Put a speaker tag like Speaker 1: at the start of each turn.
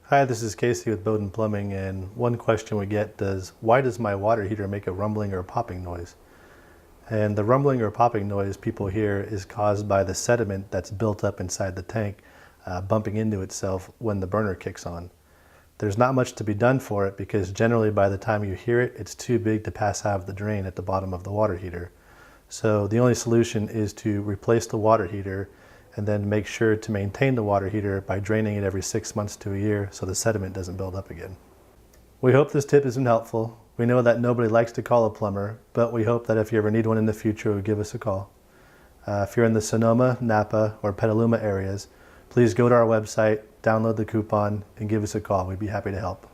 Speaker 1: Hi, this is Casey with Boden Plumbing, and one question we get is, why does my water heater make a rumbling or popping noise? And the rumbling or popping noise people hear is caused by the sediment that's built up inside the tank bumping into itself when the burner kicks on. There's not much to be done for it because generally by the time you hear it, it's too big to pass out of the drain at the bottom of the water heater. So the only solution is to replace the water heater and then make sure to maintain the water heater by draining it every 6 months to a year so the sediment doesn't build up again. We hope this tip has been helpful. We know that nobody likes to call a plumber, but we hope that if you ever need one in the future, you'll give us a call. If you're in the Sonoma, Napa, or Petaluma areas, please go to our website, download the coupon, and give us a call. We'd be happy to help.